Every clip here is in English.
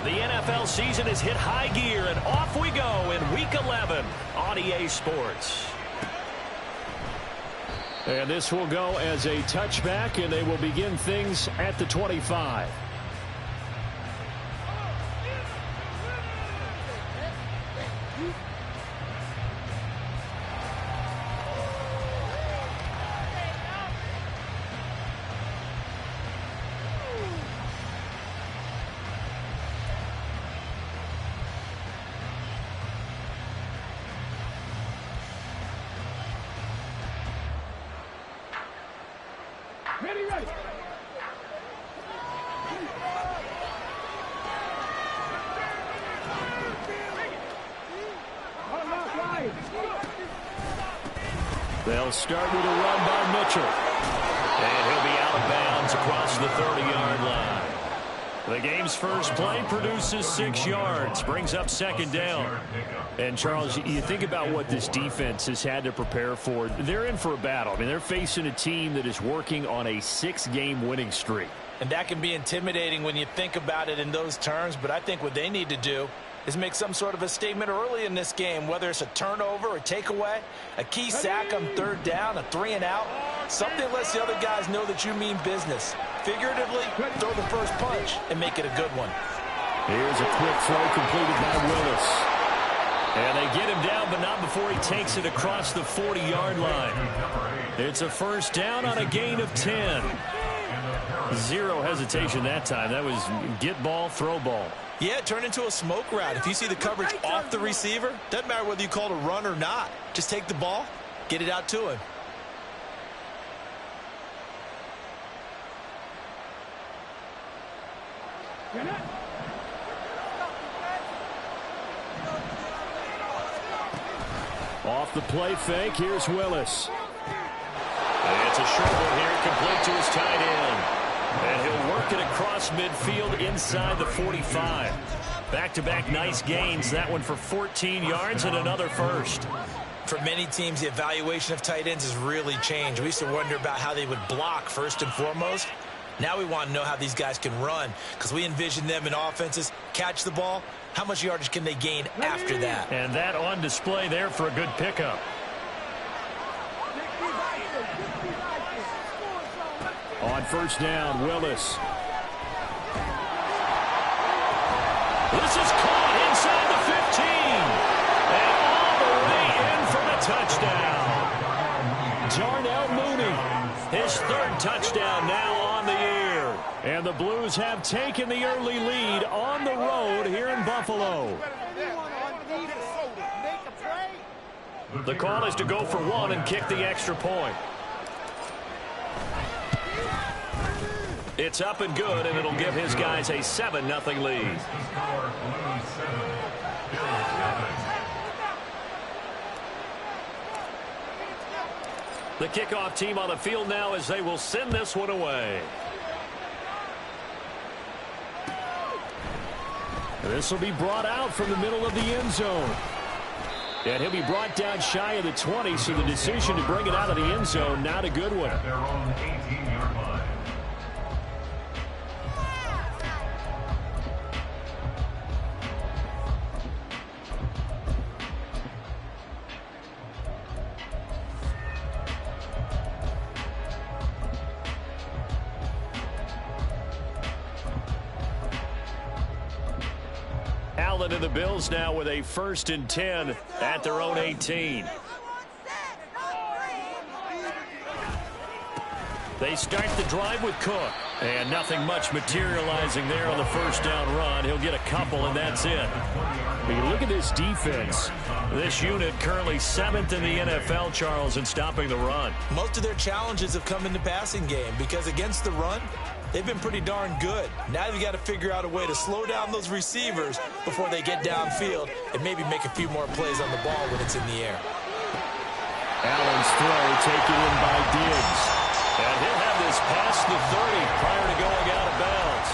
The NFL season has hit high gear, and off we go in Week 11 on EA Sports. And this will go as a touchback, and they will begin things at the 25. They'll start with a run by Mitchell. And he'll be out of bounds across the 30-yard line. The game's first play produces 6 yards, brings up second down. And, Charles, you think about what this defense has had to prepare for. They're in for a battle. I mean, they're facing a team that is working on a 6-game winning streak. And that can be intimidating when you think about it in those terms, but I think what they need to do is make some sort of a statement early in this game, whether it's a turnover, a takeaway, a key sack on third down, a 3-and-out, something that lets the other guys know that you mean business. Figuratively, throw the first punch and make it a good one. Here's a quick throw completed by Willis. And they get him down, but not before he takes it across the 40-yard line. It's a first down on a gain of 10. Zero hesitation that time. That was get ball, throw ball. Yeah, turn into a smoke route. If you see the coverage off the receiver, doesn't matter whether you call it a run or not. Just take the ball, get it out to him. Off the play fake, here's Willis. And it's a short one here, complete to his tight end. And he'll work it across midfield inside the 45. Back-to-back nice gains. That one for 14 yards and another first. For many teams, the evaluation of tight ends has really changed. We used to wonder about how they would block first and foremost. Now we want to know how these guys can run, because we envision them in offenses catch the ball. How much yardage can they gain after that? And that on display there for a good pickup. On first down, Willis. This is caught inside the 15. And all the way in for the touchdown. Darnell Mooney, his third touchdown now on the year. And the Blues have taken the early lead on the road here in Buffalo. The call is to go for one and kick the extra point. It's up and good, and it'll give his guys a 7-0 lead. The kickoff team on the field now as they will send this one away. This will be brought out from the middle of the end zone. And he'll be brought down shy of the 20, so the decision to bring it out of the end zone, not a good one. Allen and the Bills now with a 1st and 10 at their own 18. They start the drive with Cook. And nothing much materializing there on the first down run. He'll get a couple, and that's it. When you look at this defense, this unit currently 7th in the NFL, Charles, in stopping the run. Most of their challenges have come in the passing game because against the run, they've been pretty darn good. Now they've got to figure out a way to slow down those receivers before they get downfield and maybe make a few more plays on the ball when it's in the air. Allen's throw taken in by Diggs. And he'll have this past the 30 prior to going out of bounds.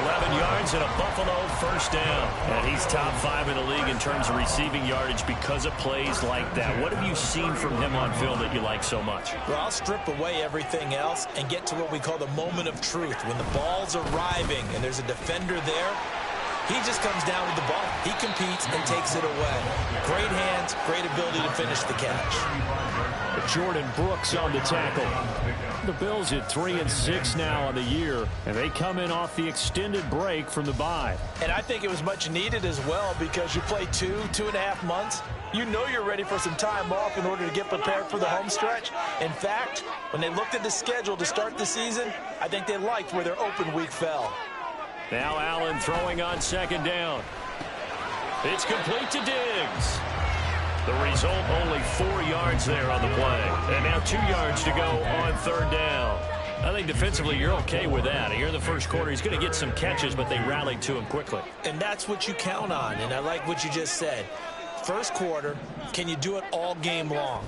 11 yards and a Buffalo first down. And he's top 5 in the league in terms of receiving yardage because of plays like that. What have you seen from him on film that you like so much? Well, I'll strip away everything else and get to what we call the moment of truth. When the ball's arriving and there's a defender there, He just comes down with the ball. He competes and takes it away. Great hands, great ability to finish the catch. Jordan Brooks on the tackle. The Bills at 3-6 now on the year, and they come in off the extended break from the bye. And I think it was much needed as well, because you play 2.5 months. You know you're ready for some time off in order to get prepared for the home stretch. In fact, when they looked at the schedule to start the season, I think they liked where their open week fell. Now Allen throwing on second down. It's complete to Diggs. The result, only 4 yards there on the play. And now 2 yards to go on third down. I think defensively you're okay with that. Here in the first quarter, he's going to get some catches, but they rallied to him quickly. And that's what you count on, and I like what you just said. First quarter, can you do it all game long?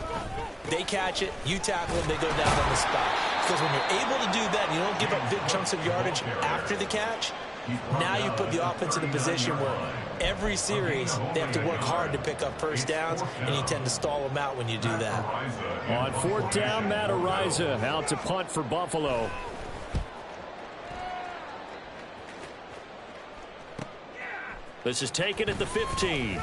They catch it, you tackle them, they go down on the spot. Because when you're able to do that and you don't give up big chunks of yardage after the catch, now you put the offense in a position where every series they have to work hard to pick up first downs, and you tend to stall them out when you do that. On fourth down, Matt Ariza out to punt for Buffalo. This is taken at the 15.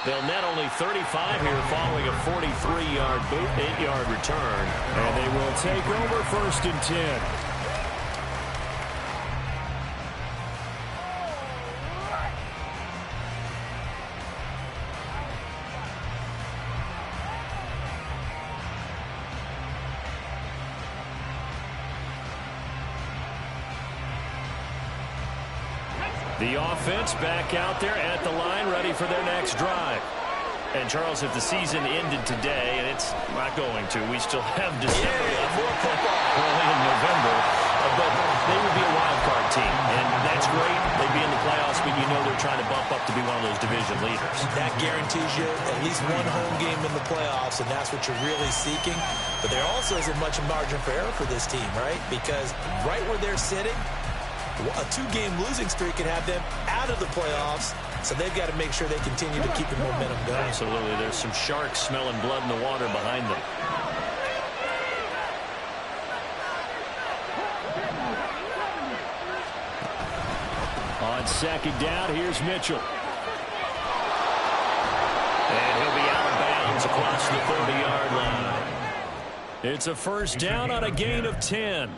They'll net only 35 here following a 43-yard boot, 8-yard return. And they will take over 1st and 10. The offense back out there at the line, ready for their next drive. And, Charles, if the season ended today, and it's not going to, we still have December early in November, but they would be a wild card team. And that's great. They'd be in the playoffs, but you know they're trying to bump up to be one of those division leaders. That guarantees you at least one home game in the playoffs, and that's what you're really seeking. But there also isn't much margin for error for this team, right? Because right where they're sitting, a 2-game losing streak could have them out of the playoffs, so they've got to make sure they continue to keep the momentum going. Absolutely. There's some sharks smelling blood in the water behind them. On second down, here's Mitchell. And he'll be out of bounds across the 30-yard line. It's a first down on a gain of 10.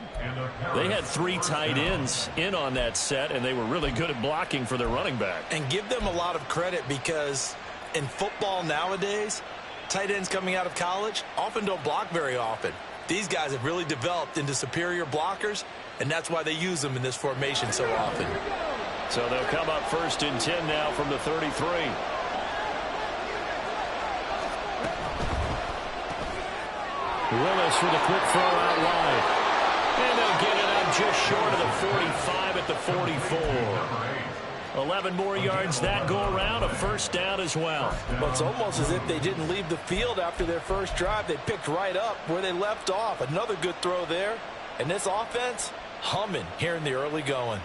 They had 3 tight ends in on that set, and they were really good at blocking for their running back. And give them a lot of credit, because in football nowadays, tight ends coming out of college often don't block very often. These guys have really developed into superior blockers, and that's why they use them in this formation so often. So they'll come up 1st and 10 now from the 33. Willis with a quick throw out wide. And they'll get it up just short of the 45 at the 44. 11 more yards that go around, a first down as well. Well, it's almost as if they didn't leave the field after their first drive. They picked right up where they left off. Another good throw there. And this offense, humming here in the early going.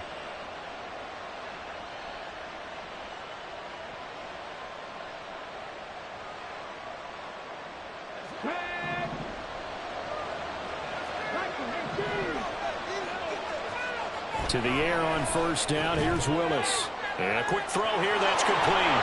To the air on first down. Here's Willis. And a quick throw here. That's complete.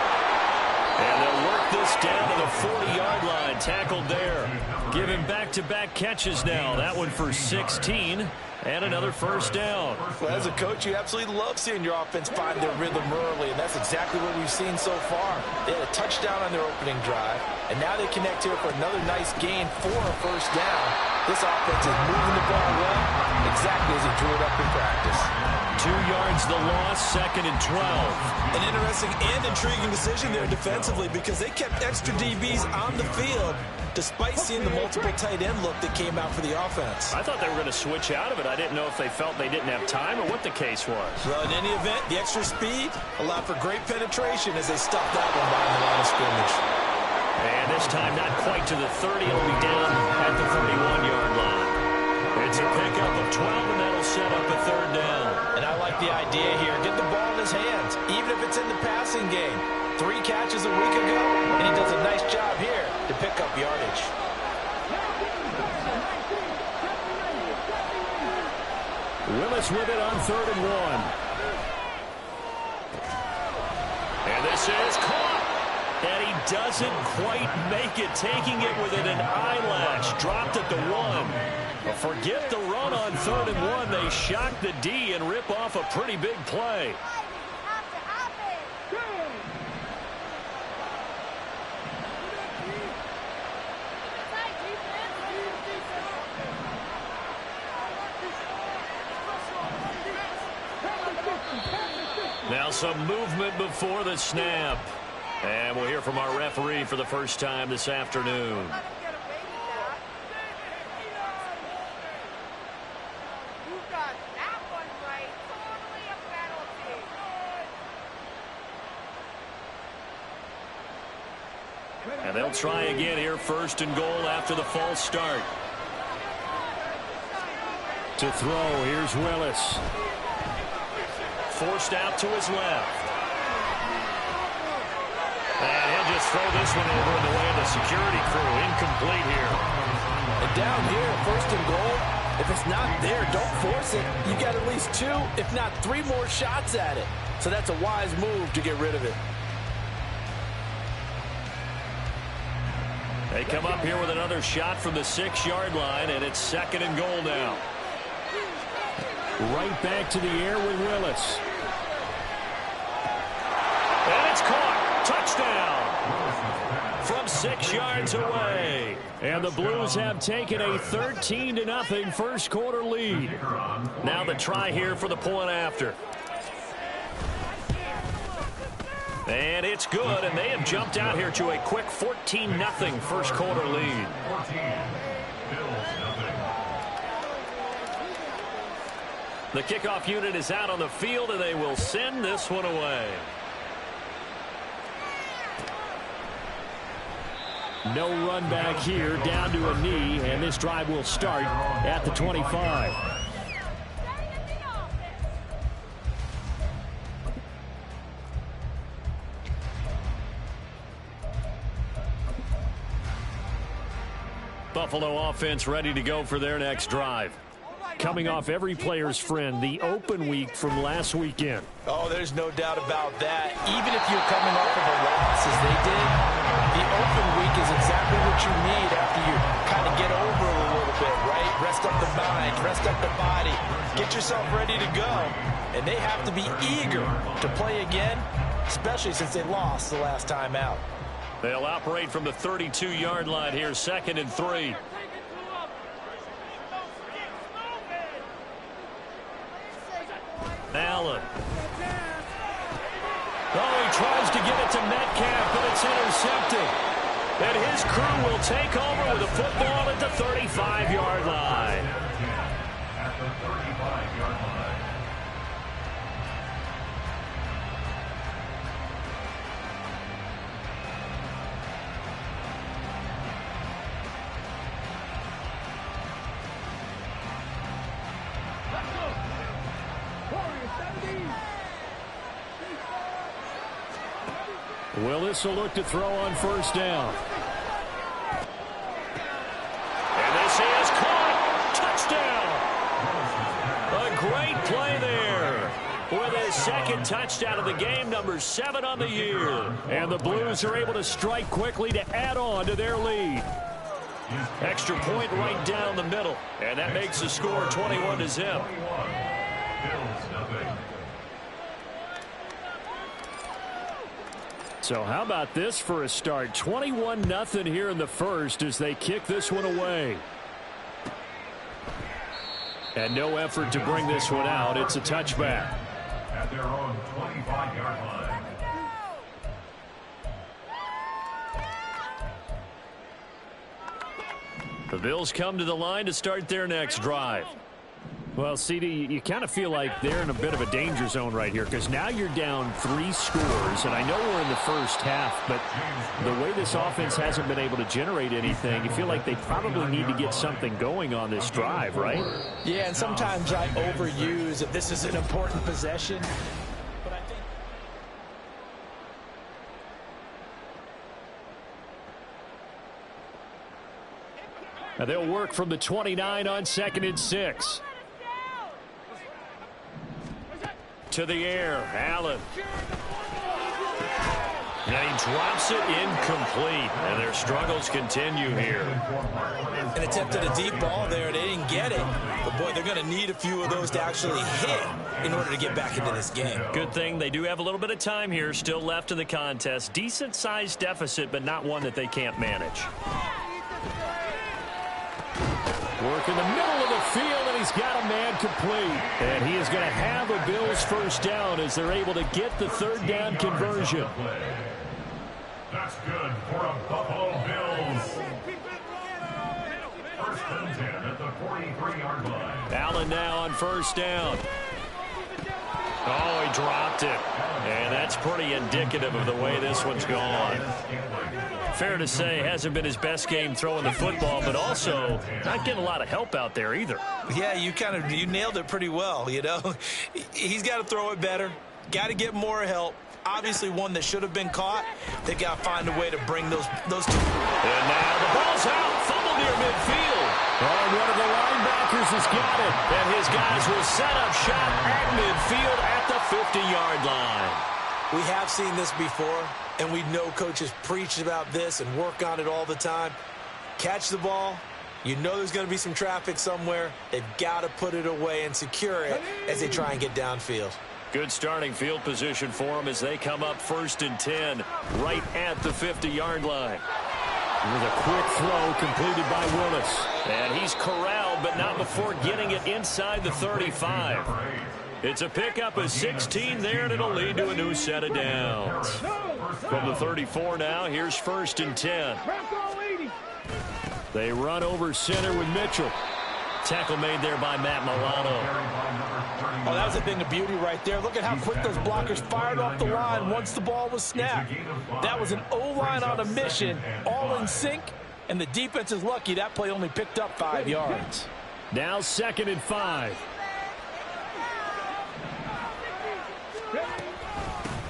And they'll work this down to the 40-yard line. Tackled there. Giving back-to-back catches now. That one for 16. And another first down. Well, as a coach, you absolutely love seeing your offense find their rhythm early, and that's exactly what we've seen so far. They had a touchdown on their opening drive, and now they connect here for another nice gain for a first down. This offense is moving the ball well, exactly as he drew it up in practice. 2 yards the loss, 2nd and 12. An interesting and intriguing decision there defensively, because they kept extra DBs on the field despite seeing the multiple tight end look that came out for the offense. I thought they were going to switch out of it. I didn't know if they felt they didn't have time or what the case was. Well, in any event, the extra speed allowed for great penetration as they stopped that one behind the line of scrimmage. And this time not quite to the 30. It'll be down at the 31-yard line. It's a pickup of 12, and that'll set up a third down. And I like the idea here. Get the ball in his hands, even if it's in the passing game. 3 catches a week ago, and he does a nice job here to pick up yardage. Willis with it on 3rd and 1. And this is caught. And he doesn't quite make it, taking it within an eyelash. Dropped at the 1. But forget the run on 3rd and 1. They shock the D and rip off a pretty big play. Now some movement before the snap. And we'll hear from our referee for the first time this afternoon. And they'll try again here, 1st and goal after the false start. To throw, here's Willis. Forced out to his left. And he'll just throw this one over in the way of the security crew. Incomplete here. And down here, 1st and goal, if it's not there, don't force it. You got at least 2, if not 3 more shots at it. So that's a wise move to get rid of it. They come up here with another shot from the 6-yard line, and it's 2nd and goal now. Right back to the air with Willis. And it's caught. Touchdown. From 6 yards away. And the Blues have taken a 13-0 first quarter lead. Now the try here for the point after. And it's good, and they have jumped out here to a quick 14-0 first quarter lead. The kickoff unit is out on the field, and they will send this one away. No run back here, down to a knee, and this drive will start at the 25. Buffalo offense ready to go for their next drive. Coming off every player's friend, the open week from last weekend. Oh, there's no doubt about that. Even if you're coming off of a loss as they did, the open week is exactly what you need after you kind of get over it a little bit, right? Rest up the mind, rest up the body, get yourself ready to go. And they have to be eager to play again, especially since they lost the last time out. They'll operate from the 32-yard line here, 2nd and 3. Allen. Oh, he tries to get it to Metcalf, but it's intercepted. And his crew will take over with a football at the 35-yard line. At the 35-yard line. Willis will look to throw on 1st down. And this is caught. Touchdown. A great play there. With his 2nd touchdown of the game, number 7 on the year. And the Blues are able to strike quickly to add on to their lead. Extra point right down the middle. And that makes the score 21-0. So how about this for a start? 21-0 here in the first as they kick this one away. And no effort to bring this one out. It's a touchback. At their own 25-yard line. The Bills come to the line to start their next drive. Well, CD, you kind of feel like they're in a bit of a danger zone right here because now you're down 3 scores, and I know we're in the first half, but the way this offense hasn't been able to generate anything, you feel like they probably need to get something going on this drive, right? Yeah, and sometimes I overuse if this is an important possession. But I think now they'll work from the 29 on 2nd and 6. to the air. Allen. And he drops it incomplete. And their struggles continue here. An attempt at a deep ball there. They didn't get it. But, boy, they're going to need a few of those to actually hit in order to get back into this game. Good thing they do have a little bit of time here still left in the contest. Decent-sized deficit, but not one that they can't manage. Work in the middle of the field, and he's got a man complete. And he is going to have a Bills first down as they're able to get the third down conversion. That's good for a Buffalo Bills. First and 10 at the 43-yard line. Allen now on first down. Oh, he dropped it. And that's pretty indicative of the way this one's gone. Fair to say, hasn't been his best game throwing the football, but also not getting a lot of help out there either. Yeah, you nailed it pretty well, you know. He's got to throw it better. Got to get more help. Obviously one that should have been caught. They got to find a way to bring those two. And now the ball's out. Fumble near midfield. Oh, one of the linebackers has got it. And his guys will set up shop at midfield at the 50-yard line. We have seen this before, and we know coaches preach about this and work on it all the time. Catch the ball. You know there's going to be some traffic somewhere. They've got to put it away and secure it as they try and get downfield. Good starting field position for them as they come up first and 10 right at the 50-yard line. With a quick throw completed by Willis. And he's corralled, but not before getting it inside the 35. It's a pickup of 16 there, and it'll lead to a new set of downs. From the 34 now, here's first and 10. They run over center with Mitchell. Tackle made there by Matt Milano. Oh, that was a thing of beauty right there. Look at how quick those blockers fired off the line once the ball was snapped. That was an O-line on a mission, all in sync, and the defense is lucky that play only picked up 5 yards. Now 2nd and 5.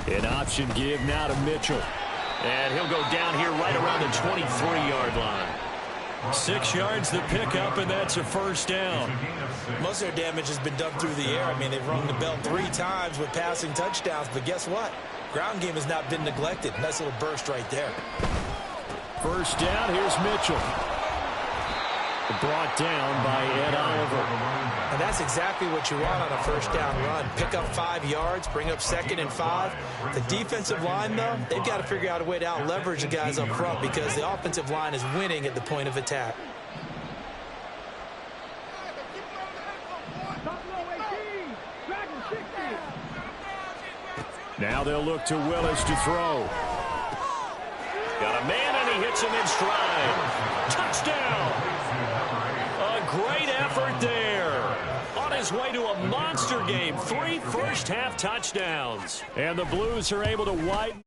An option give now to Mitchell. And he'll go down here right around the 23-yard line. 6 yards the pickup, and that's a first down. Most of their damage has been done through the air. I mean, they've rung the bell 3 times with passing touchdowns, but guess what? Ground game has not been neglected. Nice little burst right there. First down, here's Mitchell. Brought down by Ed Oliver. And that's exactly what you want on a first down run. Pick up 5 yards, bring up 2nd and 5. The defensive line, though, they've got to figure out a way to out-leverage the guys up front because the offensive line is winning at the point of attack. Now they'll look to Willis to throw. Got a man, and he hits him in stride. Touchdown! A great effort there. On his way to a monster game. 3 first-half touchdowns. And the Blues are able to widen.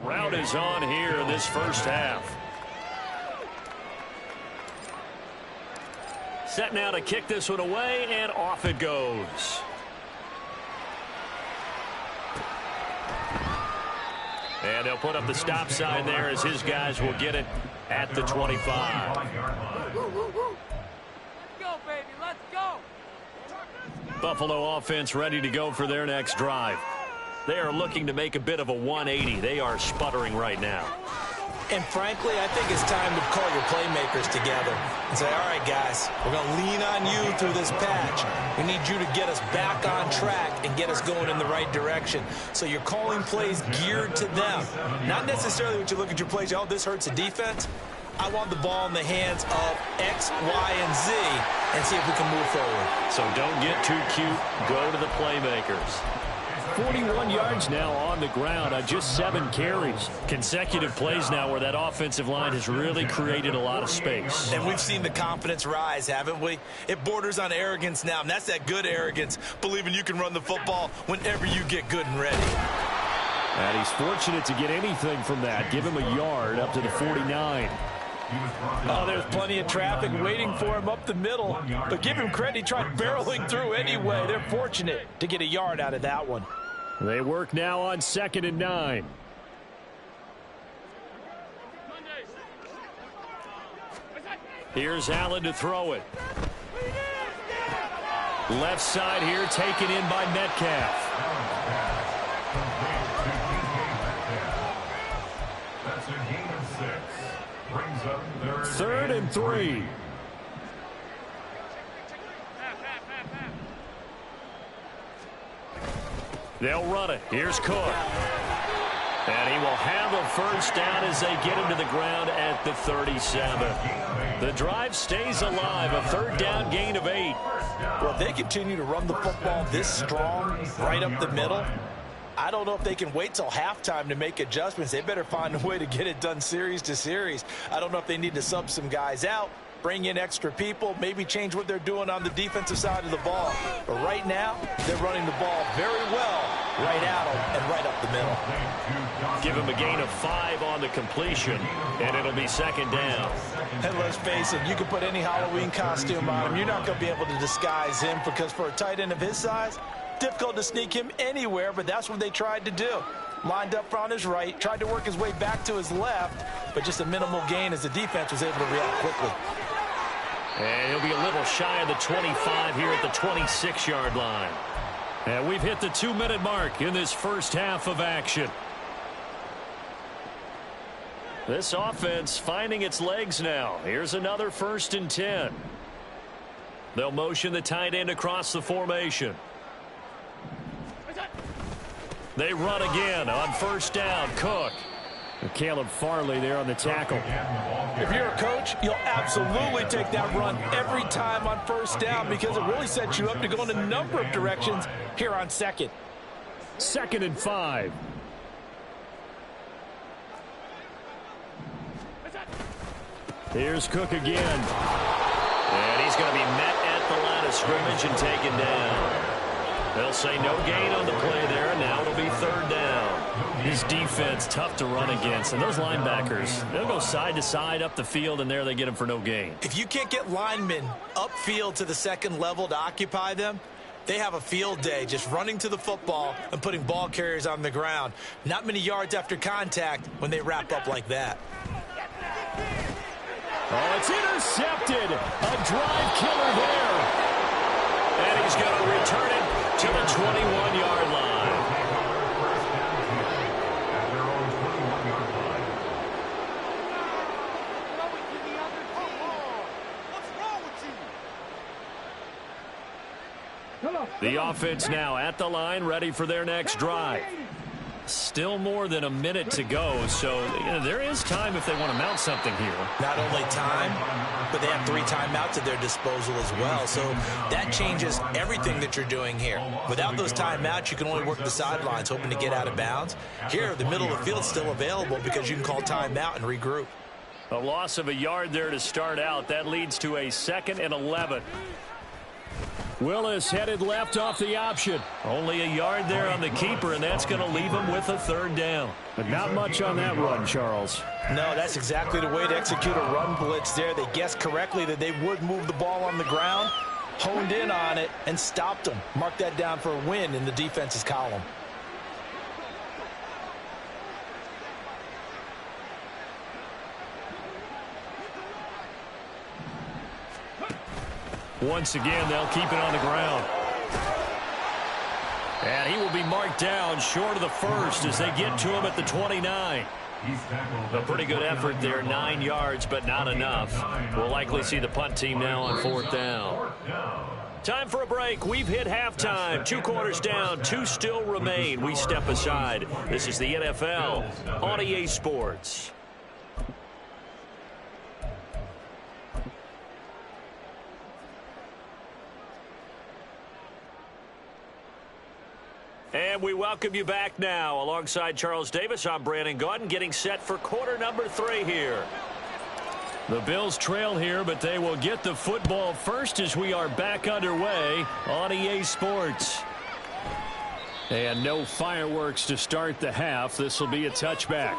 Route is on here in this first half. Set now to kick this one away, and off it goes. And they'll put up the stop sign there as his guys will get it at the 25. Let's go, baby. Let's go. Buffalo offense ready to go for their next drive. They are looking to make a bit of a 180. They are sputtering right now. And frankly, I think it's time to call your playmakers together and say, all right, guys, we're going to lean on you through this patch. We need you to get us back on track and get us going in the right direction. So you're calling plays geared to them. Not necessarily when you look at your plays, oh, this hurts the defense. I want the ball in the hands of X, Y, and Z and see if we can move forward. So don't get too cute. Go to the playmakers. 41 yards now on the ground on just 7 carries. Consecutive plays now where that offensive line has really created a lot of space. And we've seen the confidence rise, haven't we? It borders on arrogance now, and that's that good arrogance, believing you can run the football whenever you get good and ready. And he's fortunate to get anything from that. Give him a yard up to the 49. Oh, there's plenty of traffic waiting for him up the middle. But give him credit, he tried barreling through anyway. They're fortunate to get a yard out of that one. They work now on 2nd and 9. Here's Allen to throw it. Left side here taken in by Metcalf. That's a gain of 6. Brings up Third and 3. They'll run it. Here's Cook. And he will have a first down as they get him to the ground at the 37. The drive stays alive. A third down gain of 8. Well, if they continue to run the football this strong right up the middle, I don't know if they can wait till halftime to make adjustments. They better find a way to get it done series to series. I don't know if they need to sub some guys out, bring in extra people, maybe change what they're doing on the defensive side of the ball. But right now, they're running the ball very well right at them and right up the middle. Give him a gain of 5 on the completion, and it'll be second down. And let's face it, you can put any Halloween costume on him. You're not going to be able to disguise him because for a tight end of his size, difficult to sneak him anywhere, but that's what they tried to do. Lined up on his right, tried to work his way back to his left, but just a minimal gain as the defense was able to react quickly. And he'll be a little shy of the 25 here at the 26-yard line. And we've hit the 2-minute mark in this first half of action. This offense finding its legs now. Here's another 1st and 10. They'll motion the tight end across the formation. They run again on first down. Cook. And Caleb Farley there on the tackle. If you're a coach, you'll absolutely take that run every time on first down because it really sets you up to go in a number of directions here on second. 2nd and 5. Here's Cook again. And he's going to be met at the line of scrimmage and taken down. They'll say no gain on the play there, and now it'll be 3rd down. His defense tough to run against, and those linebackers, they'll go side to side up the field, and there they get him for no gain. If you can't get linemen upfield to the second level to occupy them, they have a field day just running to the football and putting ball carriers on the ground. Not many yards after contact when they wrap up like that. Oh, it's intercepted. A drive killer there. And he's going to return it to the 21-yard line. The offense now at the line, ready for their next drive. Still more than a minute to go, so there is time if they want to mount something here. Not only time, but they have 3 timeouts at their disposal as well, so that changes everything that you're doing here. Without those timeouts, you can only work the sidelines, hoping to get out of bounds. Here, the middle of the field's still available because you can call timeout and regroup. A loss of a yard there to start out. That leads to a 2nd and 11. Willis headed left off the option. Only a yard there on the keeper, and that's going to leave him with a 3rd down. But not much on that run, Charles. No, that's exactly the way to execute a run blitz there. They guessed correctly that they would move the ball on the ground, honed in on it, and stopped them. Mark that down for a win in the defense's column. Once again, they'll keep it on the ground. And he will be marked down short of the first as they get to him at the 29. A pretty good effort there, 9 yards, but not enough. We'll likely see the punt team now on 4th down. Time for a break. We've hit halftime. 2 quarters down, 2 still remain. We step aside. This is the NFL on EA Sports. And we welcome you back now. Alongside Charles Davis, I'm Brandon Gaudin, getting set for quarter number 3 here. The Bills trail here, but they will get the football first as we are back underway on EA Sports. And no fireworks to start the half. This will be a touchback.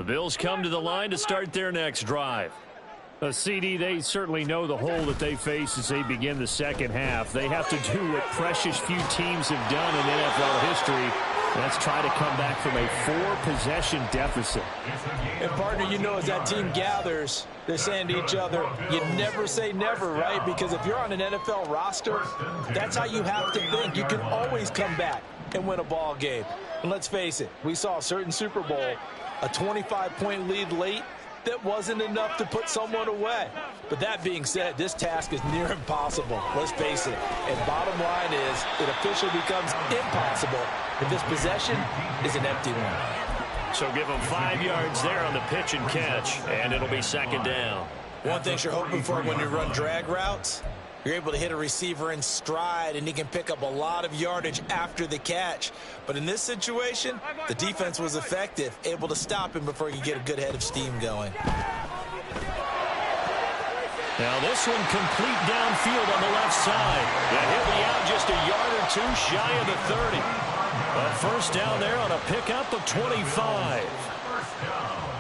The Bills come to the line to start their next drive. CD, they certainly know the hole that they face as they begin the second half. They have to do what precious few teams have done in NFL history. Let's try to come back from a 4-possession deficit. And, partner, you know, as that team gathers, they're saying to each other, you never say never, right? Because if you're on an NFL roster, that's how you have to think. You can always come back and win a ball game. And let's face it, we saw a certain Super Bowl, a 25-point lead late, that wasn't enough to put someone away. But that being said, this task is near impossible. Let's face it. And bottom line is, it officially becomes impossible if this possession is an empty one. So give them 5 yards there on the pitch and catch, and it'll be second down. One thing you're hoping for when you run drag routes, you're able to hit a receiver in stride, and he can pick up a lot of yardage after the catch. But in this situation, the defense was effective, able to stop him before he could get a good head of steam going. Now this one complete downfield on the left side. And he'll be out just a yard or two shy of the 30. A first down there on a pickup of 25.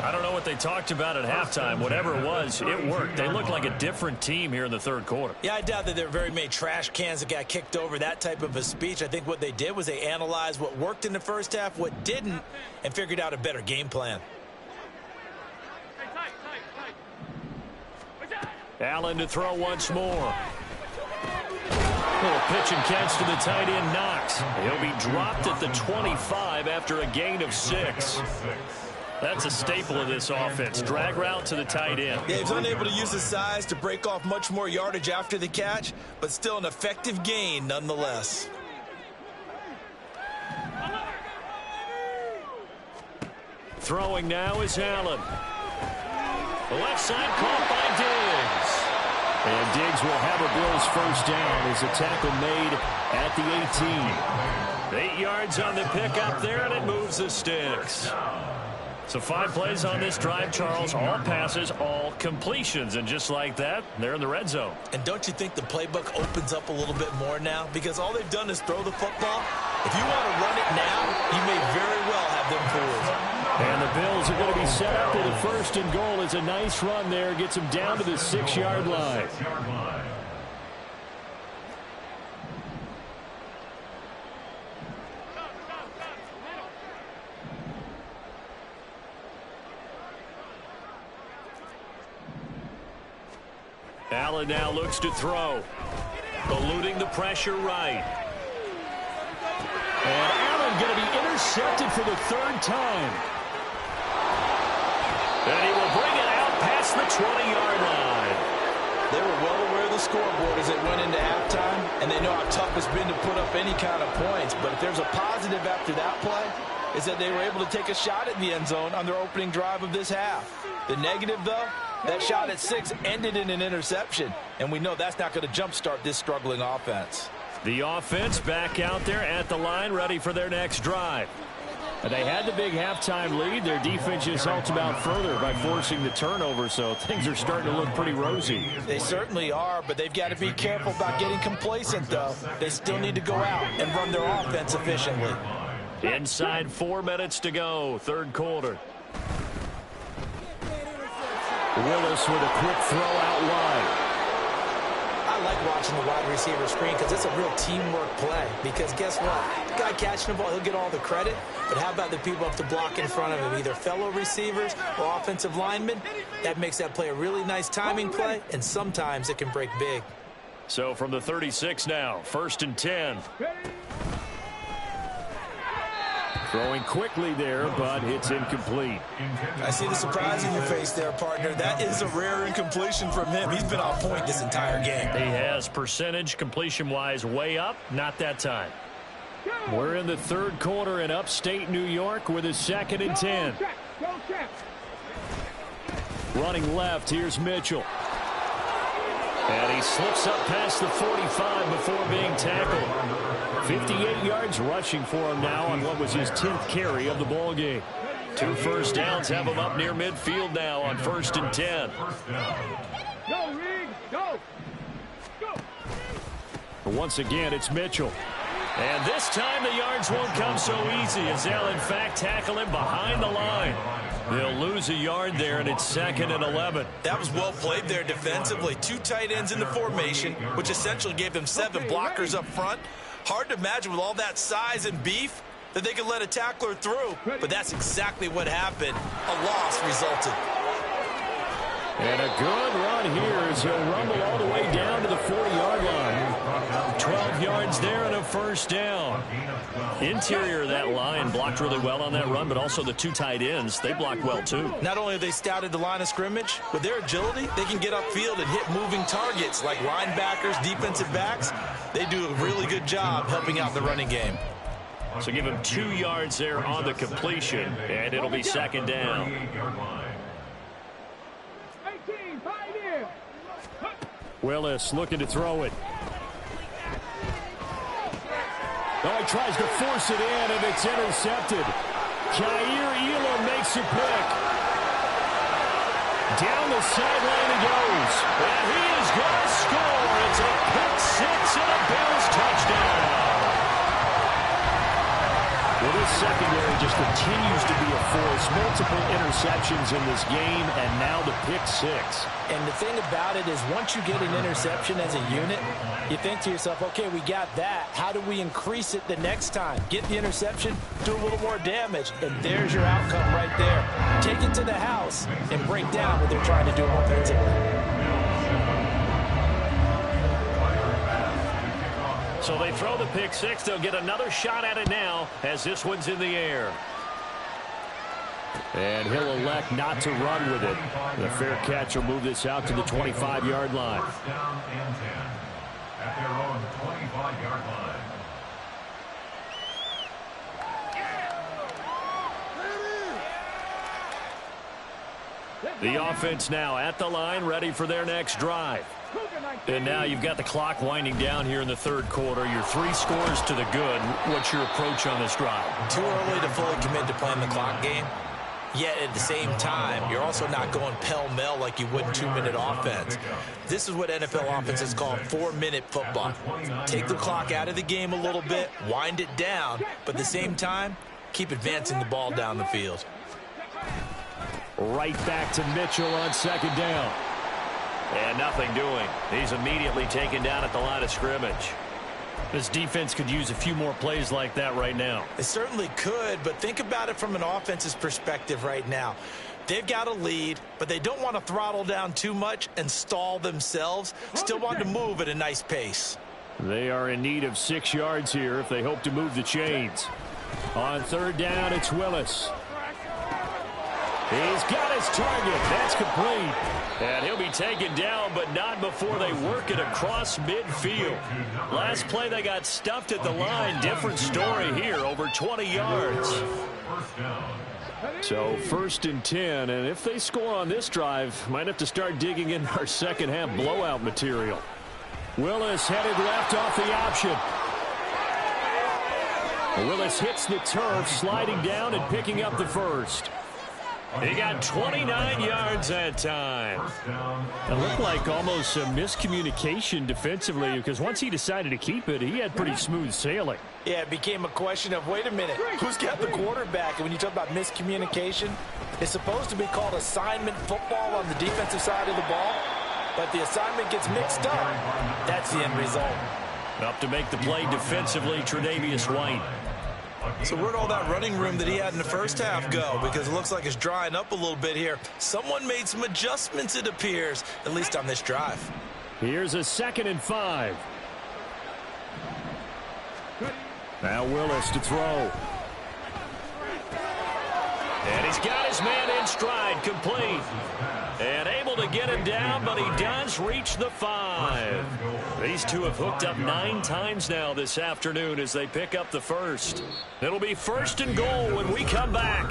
I don't know what they talked about at halftime. Whatever it was, it worked. They looked like a different team here in the third quarter. Yeah, I doubt that there were very many trash cans that got kicked over, that type of a speech. I think what they did was they analyzed what worked in the first half, what didn't, and figured out a better game plan. Allen to throw once more. Little pitch and catch to the tight end, Knox. He'll be dropped at the 25 after a gain of 6. That's a staple of this offense. Drag route to the tight end. Yeah, he's unable to use his size to break off much more yardage after the catch, but still an effective gain nonetheless. Throwing now is Allen. The left side caught by Diggs. And Diggs will have a Bills first down as a tackle made at the 18. 8 yards on the pickup there, and it moves the sticks. So 5 plays on this drive, Charles. All passes, all completions. And just like that, they're in the red zone. And don't you think the playbook opens up a little bit more now? Because all they've done is throw the football. If you want to run it now, you may very well have them fooled. And the Bills are going to be set up with a first and goal. It's a nice run there. Gets them down to the 6-yard line. Allen now looks to throw. Eluding the pressure right. And Allen going to be intercepted for the 3rd time. And he will bring it out past the 20-yard line. They were well aware of the scoreboard as it went into halftime, and they know how tough it's been to put up any kind of points. But if there's a positive after that play, is that they were able to take a shot at the end zone on their opening drive of this half. The negative, though, that shot at 6 ended in an interception, and we know that's not going to jumpstart this struggling offense. The offense back out there at the line, ready for their next drive. They had the big halftime lead. Their defense just helped them out further by forcing the turnover, so things are starting to look pretty rosy. They certainly are, but they've got to be careful about getting complacent, though. They still need to go out and run their offense efficiently. Inside 4 minutes to go, third quarter. Willis with a quick throw out wide. I like watching the wide receiver screen because it's a real teamwork play. Because guess what? The guy catching the ball, he'll get all the credit. But how about the people up to block in front of him, either fellow receivers or offensive linemen? That makes that play a really nice timing play, and sometimes it can break big. So from the 36 now, 1st and 10. Throwing quickly there, but it's incomplete. I see the surprise in your face there, partner. That is a rare incompletion from him. He's been on point this entire game. He has percentage completion-wise way up, not that time. We're in the third quarter in upstate New York with a 2nd and 10. Running left, here's Mitchell. And he slips up past the 45 before being tackled. 58 yards rushing for him now on what was his 10th carry of the ball game. 2 first downs have him up near midfield now on 1st and 10. Once again, it's Mitchell. And this time the yards won't come so easy as they'll, in fact, tackle him behind the line. They'll lose a yard there, and it's 2nd and 11. That was well played there defensively. 2 tight ends in the formation, which essentially gave them 7 blockers up front. Hard to imagine with all that size and beef that they could let a tackler through, but that's exactly what happened. A loss resulted. And a good run here as he'll rumble all the way down to the 40-yard line. 12 yards there and a first down. Interior of that line blocked really well on that run, but also the 2 tight ends, they blocked well too. Not only have they scouted the line of scrimmage, with their agility, they can get upfield and hit moving targets like linebackers, defensive backs. They do a really good job helping out the running game. So give him 2 yards there on the completion, and it'll be 2nd down. Willis looking to throw it. Oh, he tries to force it in, and it's intercepted. Jair Elam makes a pick. Down the sideline he goes. And he is going to score. It's a pick 6 and a Bills touchdown. Well, this secondary just continues to be a force. Multiple interceptions in this game, and now the pick 6. And the thing about it is once you get an interception as a unit, you think to yourself, okay, we got that. How do we increase it the next time? Get the interception, do a little more damage, and there's your outcome right there. Take it to the house and break down what they're trying to do offensively. So they throw the pick 6. They'll get another shot at it now as this one's in the air. And he'll elect not to run with it. The fair catch will move this out to the 25-yard line. Down and 10 at their own 25-yard line. The offense now at the line, ready for their next drive. And now you've got the clock winding down here in the 3rd quarter. Your 3 scores to the good. What's your approach on this drive? Too early to fully commit to playing the clock game. Yet at the same time, you're also not going pell-mell like you would in 2-minute offense. This is what NFL offenses call 4-minute football. Take the clock out of the game a little bit, wind it down, but at the same time, keep advancing the ball down the field. Right back to Mitchell on 2nd down. And nothing doing. He's immediately taken down at the line of scrimmage. This defense could use a few more plays like that right now. It certainly could, but think about it from an offense's perspective right now. They've got a lead, but they don't want to throttle down too much and stall themselves. Still want to move at a nice pace. They are in need of 6 yards here if they hope to move the chains. On 3rd down, it's Willis. He's got his target. That's complete. And he'll be taken down, but not before they work it across midfield. Last play, they got stuffed at the line. Different story here, over 20 yards. So 1st and 10, and if they score on this drive, might have to start digging in our second-half blowout material. Willis headed left off the option. Willis hits the turf, sliding down and picking up the 1st. He got 29 yards that time. It looked like almost a miscommunication defensively because once he decided to keep it, he had pretty smooth sailing. Yeah, it became a question of, wait a minute, who's got the quarterback? And when you talk about miscommunication, it's supposed to be called assignment football on the defensive side of the ball. But the assignment gets mixed up. That's the end result. Up to make the play defensively, Tre'Davious White. So where'd all that running room that he had in the first half go? Because it looks like it's drying up a little bit here. Someone made some adjustments, it appears, at least on this drive. Here's a 2nd and 5. Now Willis to throw. And he's got his man in stride, complete. And able to get him down, but he does reach the 5. These two have hooked up 9 times now this afternoon as they pick up the 1st. It'll be 1st and goal when we come back.